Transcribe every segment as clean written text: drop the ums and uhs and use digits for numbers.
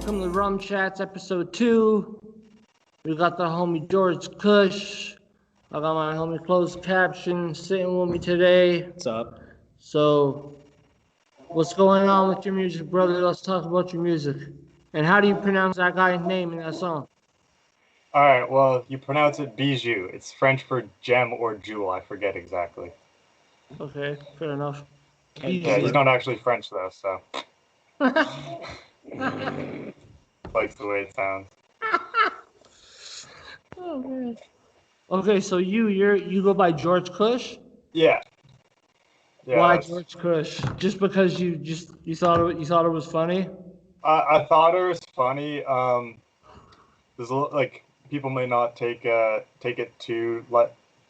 Welcome to Rum Chats episode 2. We got the homie George Kush. I got my homie CLOZ3D CAPTION sitting with me today. What's up? So, what's going on with your music, brother? Let's talk about your music. And how do you pronounce that guy's name in that song? All right, well, you pronounce it bijou. It's French for gem or jewel. I forget exactly. Okay, fair enough. Yeah, he's not actually French, though, so. Likes the way it sounds. Oh, man. Okay, so you go by George Kush? Yeah. Why George Kush? Just because you thought it was funny? I thought it was funny. There's like people may not take it too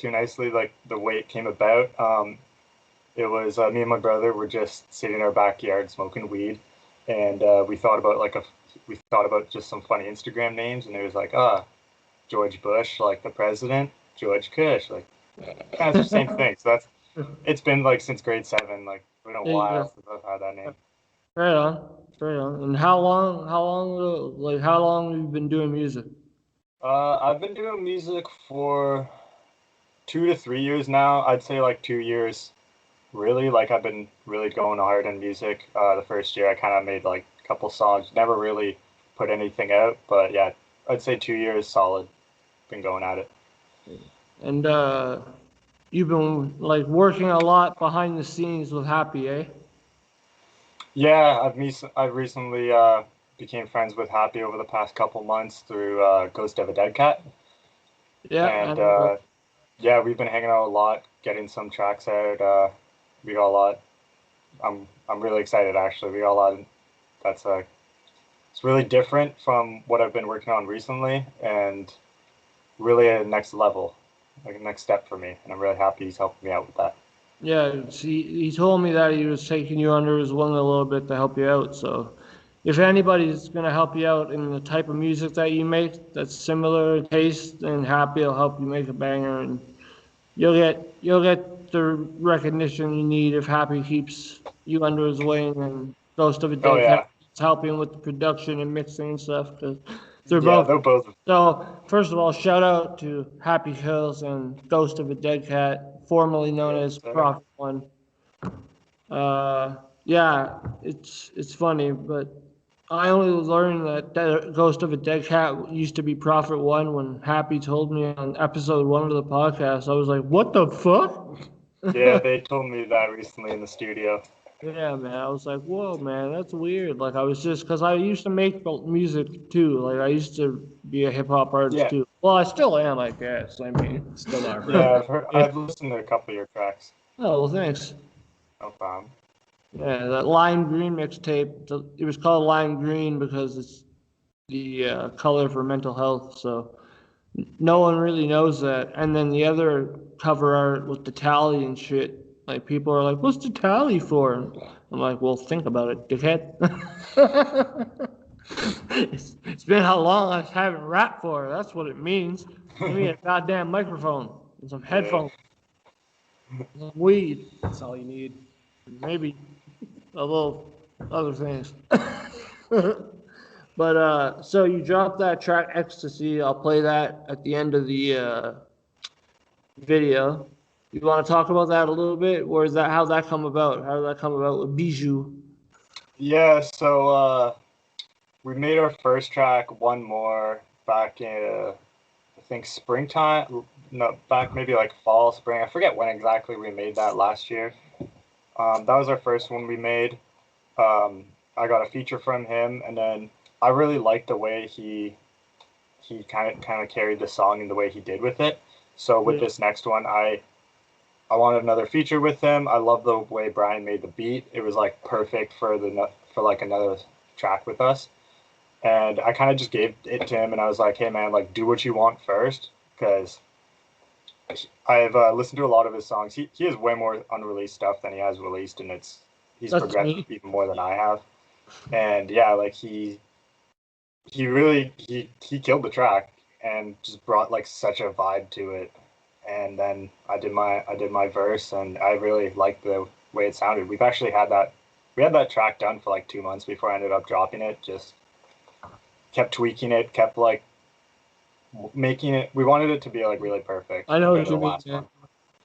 nicely, like the way it came about. It was me and my brother were just sitting in our backyard smoking weed, and we thought about just some funny Instagram names, and it was like George Bush, like the president, George Kush, like kind of the same thing. So it's been like since grade 7, like been a while since I've had that name. Right on. And how long have you been doing music? I've been doing music for 2 to 3 years now. I'd say like 2 years. Really, like I've been really going hard in music. The first year I kind of made like a couple songs, never really put anything out, but yeah, I'd say 2 years solid. Been going at it. And you've been like working a lot behind the scenes with Happy, eh? Yeah, I've recently became friends with Happy over the past couple months through Ghost of a Dead Cat. Yeah. And yeah, we've been hanging out a lot, getting some tracks out. We got a lot. I'm really excited actually. We got a lot. It's really different from what I've been working on recently, and really a next level, like a next step for me. And I'm really happy he's helping me out with that. Yeah, he told me that he was taking you under his wing a little bit to help you out. So, if anybody's gonna help you out in the type of music that you make, that's similar taste, then Happy will help you make a banger, and you'll get the recognition you need if Happy keeps you under his wing, and Ghost of a Dead Cat is helping with the production and mixing and stuff, because they're both. So first of all, shout out to Happy Hills and Ghost of a Dead Cat, formerly known as Prophet One. Yeah, it's funny, but I only learned that Ghost of a Dead Cat used to be Prophet One when Happy told me on episode 1 of the podcast. I was like, what the fuck? Yeah, they told me that recently in the studio. Yeah, man. I was like, whoa, man, that's weird. Like, because I used to make music too. Like, I used to be a hip hop artist too. Well, I still am, I guess. I mean, still are. Yeah, I've listened to a couple of your tracks. Oh, well, thanks. No problem. Yeah, that Lime Green mixtape. It was called Lime Green because it's the color for mental health. So no one really knows that. And then the other cover art with the tally and shit. Like, people are like, what's the tally for? I'm like, well, think about it, dickhead. It's been how long I haven't rapped for. That's what it means. Give me a goddamn microphone and some headphones. Some weed. That's all you need. Maybe a little other things. But so you dropped that track Ecstasy. I'll play that at the end of the video. You want to talk about that a little bit? Or is that how'd that come about? How did that come about with Bijou? Yeah, so we made our first track, One More, back in I think springtime. No, back maybe like fall, spring. I forget when exactly we made that last year. That was our first one we made. I got a feature from him, and then I really liked the way he kind of carried the song and the way he did with it. So with this next one, I wanted another feature with him. I love the way Brian made the beat. It was like perfect for like another track with us. And I kind of just gave it to him, and I was like, hey man, like do what you want first, because I've listened to a lot of his songs. He has way more unreleased stuff than he has released, and he's progressed even more than I have. And yeah, like he really killed the track and just brought like such a vibe to it. And then I did my verse, and I really liked the way it sounded. We had that track done for like 2 months before I ended up dropping it. Just kept tweaking it, kept like making it. We wanted it to be like really perfect. I know compared what to you the mean.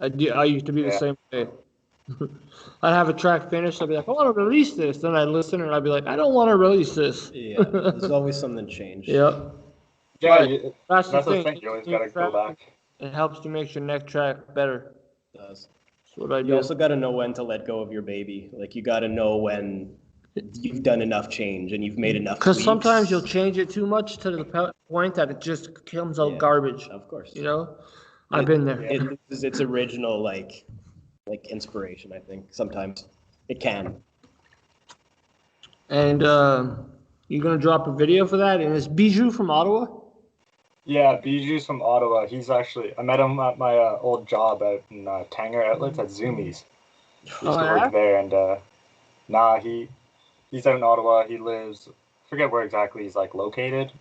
last Yeah. I used to be the Yeah. same way. I'd have a track finished. I'd be like, I want to release this. Then I'd listen and I'd be like, I don't want to release this. Yeah, there's always something changed. Yep. Yeah, But you, that's the that's the thing. thing. You always got to go back. It helps to make your next track better. It does. That's what I do. You also got to know when to let go of your baby. Like you got to know when you've done enough change and you've made enough Because tweaks. sometimes you'll change it too much to the point that it just comes out garbage. Of course. You know, I've been there. It loses its original like inspiration. I think sometimes it can. And you're gonna drop a video for that, and it's Bijou from Ottawa. Yeah, Bijou's from Ottawa. He's actually, I met him at my old job out in Tanger Outlets at Zoomies. He used to work there, and he's out in Ottawa. He lives, I forget where exactly he's like located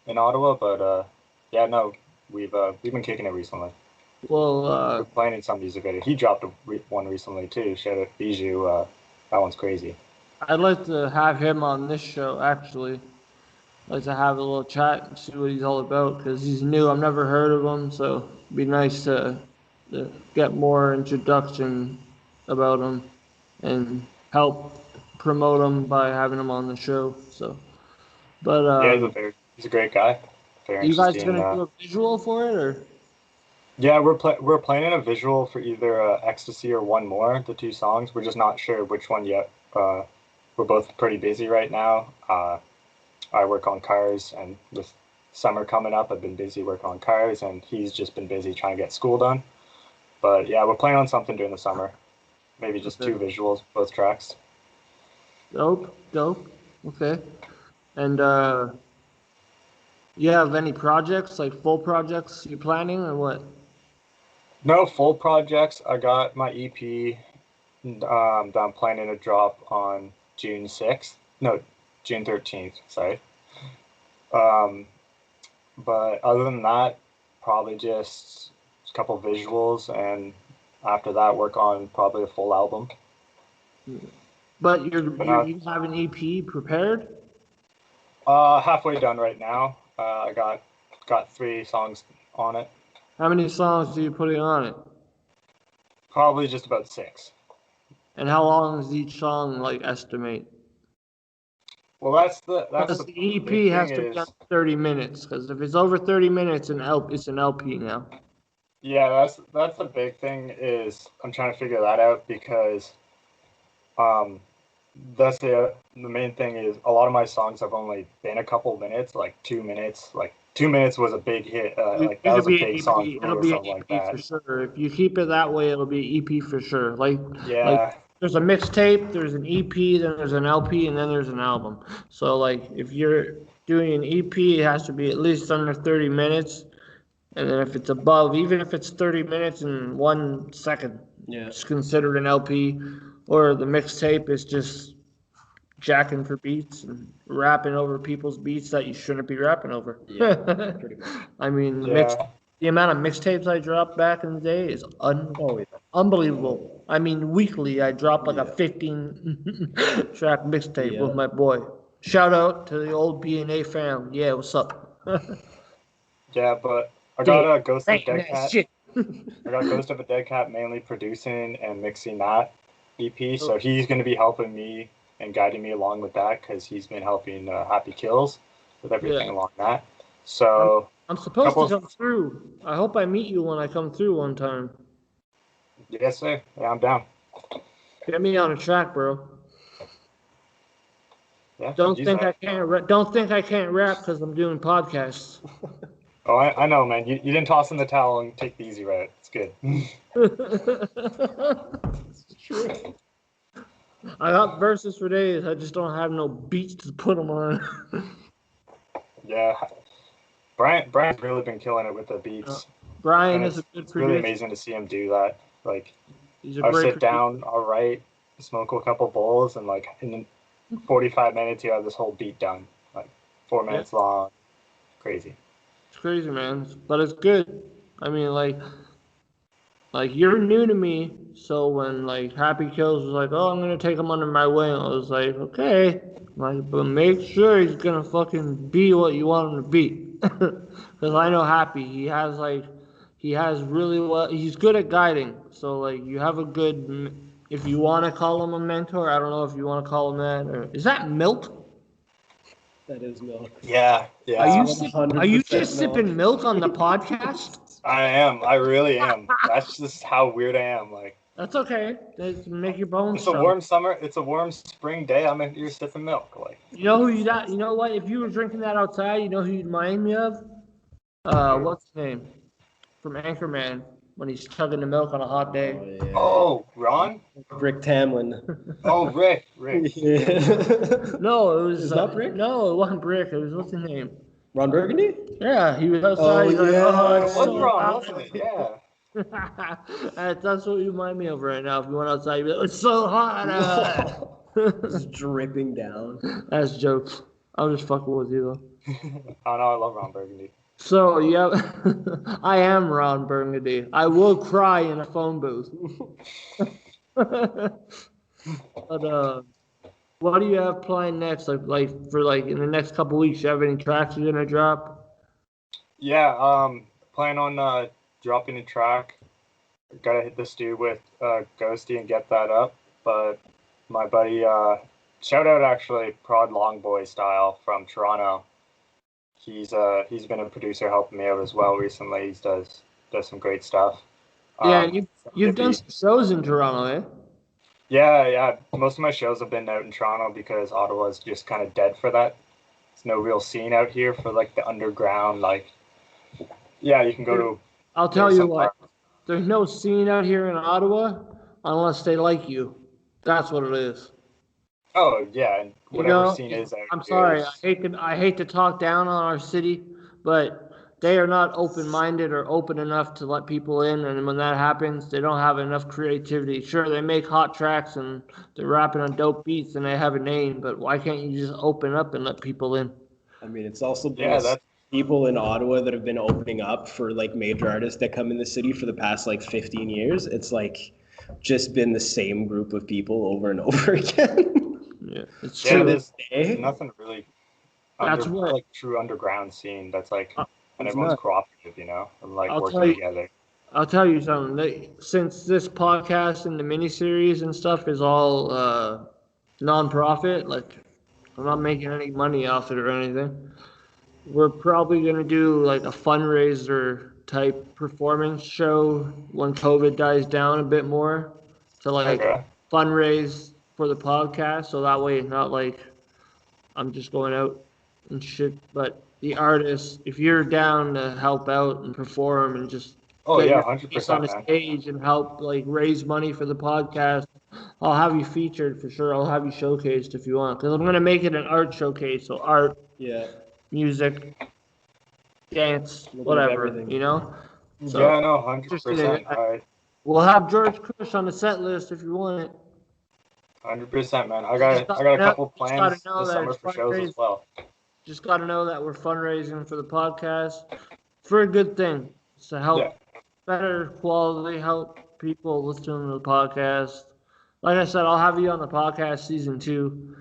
in Ottawa, but yeah, no, we've been kicking it recently. Well, we're playing in some music video. He dropped one recently too. Shout out Bijou. That one's crazy. I'd like to have him on this show, actually. I'd like to have a little chat and see what he's all about, because he's new. I've never heard of him, so it'd be nice to get more introduction about him and help promote him by having him on the show. So, but yeah, he's a great guy. Very you guys gonna do a visual for it, or? Yeah, we're planning a visual for either Ecstasy or One More, the two songs. We're just not sure which one yet. We're both pretty busy right now. I work on cars, and with summer coming up, I've been busy working on cars, and he's just been busy trying to get school done. But yeah, we're planning on something during the summer. Maybe just two visuals, both tracks. Dope. Okay. And you have any projects, like full projects you're planning, or what? No full projects. I got my EP that I'm planning to drop on June 6th. No, June 13th, sorry. But other than that, probably just a couple visuals, and after that, work on probably a full album. But you have an EP prepared? Halfway done right now. I got 3 songs on it. How many songs do you put on it? Probably just about 6. And how long is each song, like, estimate? Well, that's the EP has to be 30 minutes, because if it's over 30 minutes, it's an LP now. Yeah, that's the big thing, is I'm trying to figure that out, because that's the main thing is a lot of my songs have only been a couple minutes, like 2 minutes. Like 2 minutes was a big hit. Like that was a big song. It'll be an EP for sure. If you keep it that way, it'll be EP for sure. Like there's a mixtape, there's an EP, then there's an LP, and then there's an album. So like if you're doing an EP, it has to be at least under 30 minutes. And then if it's above, even if it's 30 minutes and 1 second, it's considered an LP. Or the mixtape is just jacking for beats and rapping over people's beats that you shouldn't be rapping over. Yeah, pretty much. I mean, the amount of mixtapes I dropped back in the day is unbelievable. I mean, weekly I dropped like a 15 track mixtape with my boy. Shout out to the old B&A fam. Yeah, what's up? Yeah, but I got Ghost of a Dead Cat. I got Ghost of a Dead Cat mainly producing and mixing that EP, so he's going to be helping me and guiding me along with that, because he's been helping Happy Kills with everything along that. So I'm supposed to come through. I hope I meet you when I come through one time. Yes, sir. Yeah, I'm down. Get me on a track, bro. Yeah, don't think I can't rap because I'm doing podcasts. Oh, I know, man. You didn't toss in the towel and take the easy route. It's good. It's true. I got verses for days. I just don't have no beats to put them on. Yeah. Brian's really been killing it with the beats. Brian is a good producer. It's really amazing to see him do that. Like, I'll sit down, I'll write, smoke a couple bowls, and like in 45 minutes you have this whole beat done. Like 4 minutes long. Crazy. It's crazy, man. But it's good. I mean, like, like you're new to me, so when like Happy Kills was like, "Oh, I'm gonna take him under my wing," I was like, "Okay," like, but make sure he's gonna fucking be what you want him to be, because I know Happy, he has really well, he's good at guiding, so like you have a good, if you want to call him a mentor, I don't know if you want to call him that, or is that milk? That is milk. Yeah, yeah. Are you 100% just milk. sipping milk on the podcast? I am. I really am. That's just how weird I am. Like, That's okay. Just make your bones it's a strong. warm summer. It's a warm spring day. I'm in here sipping milk. Like, You know who you got? You know what? If you were drinking that outside, you know who you'd remind me of? What's his name? From Anchorman when he's chugging the milk on a hot day. Oh, yeah. oh, Ron? Rick Tamlin. Oh, Rick. Yeah. No, it was Is that Brick? No, it wasn't Brick. It was what's his name? Ron Burgundy? Yeah, he was outside. Oh, he's like, yeah. oh, It it's was so Ron, hot." wasn't it? Yeah. That's what you remind me of right now. If you went outside, you'd be like, it's so hot. Just dripping down. That's jokes. I'm just fucking with you though. Oh, no, I love Ron Burgundy. So, yeah, I am Ron Burgundy. I will cry in a phone booth. But, what do you have planned next? Like for like in the next couple weeks, you have any tracks you're gonna drop? Yeah, plan on dropping a track. Gotta hit the stew with Ghosty and get that up. But my buddy, shout out actually Prod Longboy style from Toronto. He's been a producer helping me out as well recently. He does some great stuff. Yeah, you've done some shows in Toronto, eh? Yeah. Most of my shows have been out in Toronto because Ottawa is just kind of dead for that. There's no real scene out here for like the underground. Like, yeah, you can go to. I'll tell you what. There's no scene out here in Ottawa unless they like you. That's what it is. Oh yeah, and whatever scene is out. I'm sorry, I hate to talk down on our city, but they are not open-minded or open enough to let people in, and when that happens, they don't have enough creativity. Sure, they make hot tracks and they're rapping on dope beats and they have a name, but why can't you just open up and let people in? I mean, it's also been people in Ottawa that have been opening up for like major artists that come in the city for the past like 15 years. It's like just been the same group of people over and over again. Yeah, it's true. There's nothing really like true underground scene that's like and everyone's cooperative, you know, and like working together. I'll tell you something. Since this podcast and the miniseries and stuff is all non-profit, like I'm not making any money off it or anything. We're probably gonna do like a fundraiser type performance show when COVID dies down a bit more to like fundraise for the podcast, so that way it's not like I'm just going out and shit. But the artists, if you're down to help out and perform and just 100% on the stage and help like raise money for the podcast, I'll have you featured for sure. I'll have you showcased if you want, because I'm gonna make it an art showcase. So art, music, dance, whatever, you know. So, yeah, no, 100%. We'll have George Kush on the set list if you want it. 100%, man. I got a couple plans this summer for shows as well. Just got to know that we're fundraising for the podcast for a good thing. It's to help better quality, help people listening to the podcast. Like I said, I'll have you on the podcast season 2,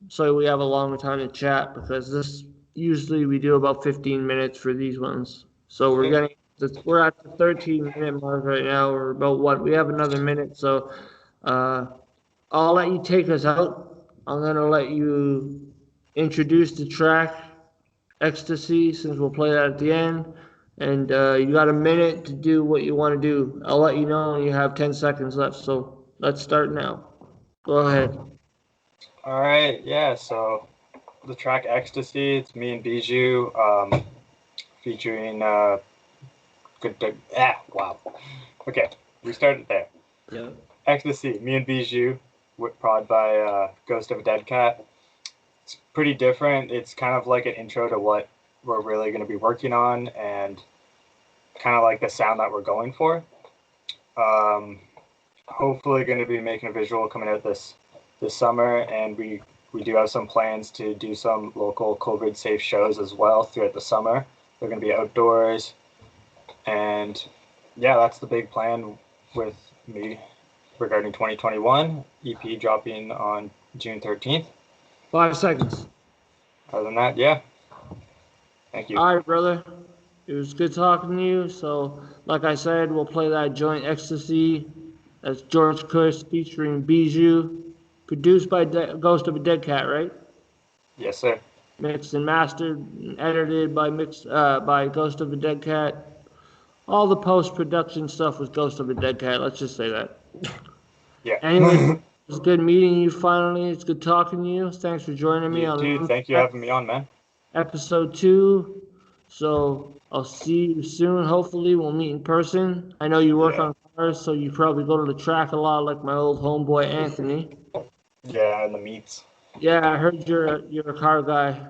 so we have a longer time to chat, because this usually we do about 15 minutes for these ones. So we're at the 13-minute mark right now. We're about we have another minute, so I'll let you take us out. I'm going to let you introduce the track, Ecstasy, since we'll play that at the end. And you got a minute to do what you want to do. I'll let you know when you have 10 seconds left. So let's start now. Go ahead. All right. Yeah. So the track Ecstasy, it's me and Bijou featuring wow. Okay. We started there. Yeah. Ecstasy, me and Bijou, prod by Ghost of a Dead Cat. It's pretty different. It's kind of like an intro to what we're really going to be working on and kind of like the sound that we're going for. Hopefully going to be making a visual coming out this summer, and we do have some plans to do some local COVID safe shows as well throughout the summer. They're going to be outdoors, and yeah, that's the big plan. with me regarding 2021, EP dropping on June 13th. 5 seconds. Other than that, yeah. Thank you. All right, brother. It was good talking to you. So, like I said, we'll play that joint Ecstasy. That's George Kush featuring Bijou. Produced by Ghost of a Dead Cat, right? Yes, sir. Mixed and mastered and edited by Ghost of a Dead Cat. All the post-production stuff was Ghost of a Dead Cat. Let's just say that. Yeah. Anyway, it was good meeting you finally. It's good talking to you. Thanks for joining me on Dude, thank you for having me on, man. episode 2. So I'll see you soon. Hopefully we'll meet in person. I know you work on cars, so you probably go to the track a lot like my old homeboy Anthony. Yeah, and the meets. Yeah, I heard you're a car guy.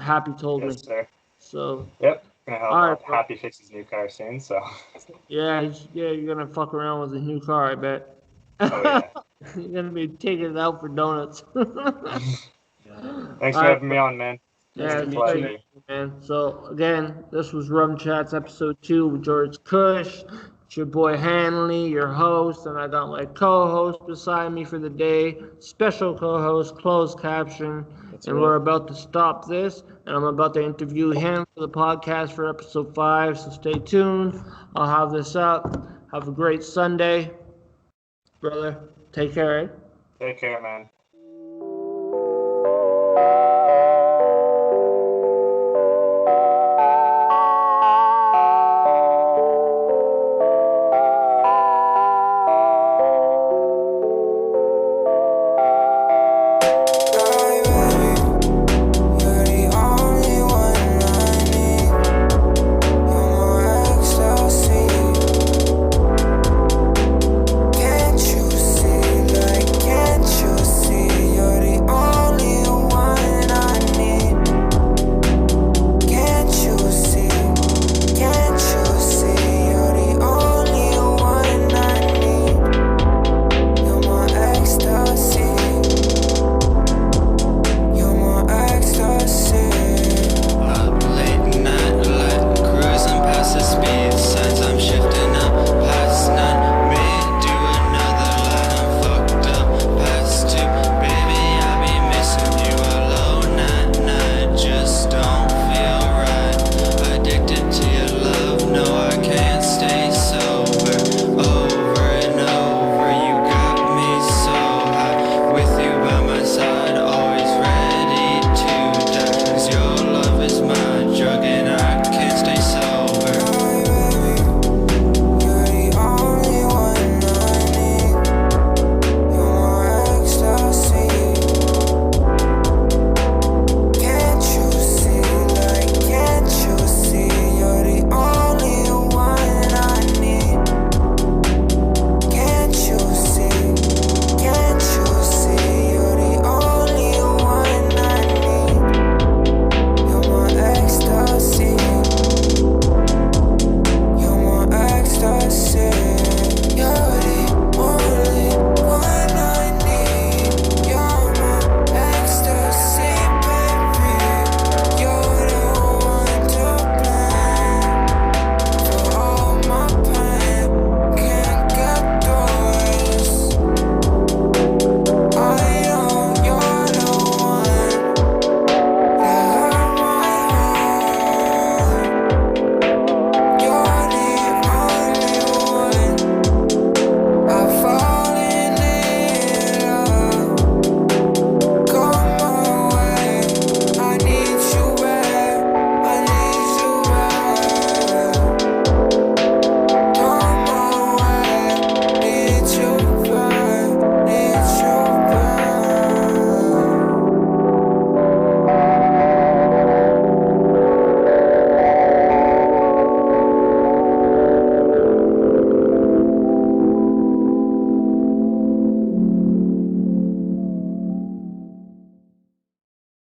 Happy told me. Yes, sir. So. Yep. Gonna help All out Happy fix his new car soon, so. Yeah, you're gonna fuck around with a new car, I bet. Oh, yeah. You're gonna be taking it out for donuts. Thanks for having me on, man. Yeah, It's a pleasure. man. So again, this was Rum Chats episode 2 with George Kush. It's your boy Hanley, your host, and I got my co-host beside me for the day, special co-host, closed caption. We're about to stop this, and I'm about to interview him for the podcast for episode 5. So stay tuned. I'll have this up. Have a great Sunday, brother. Take care. Take care, man.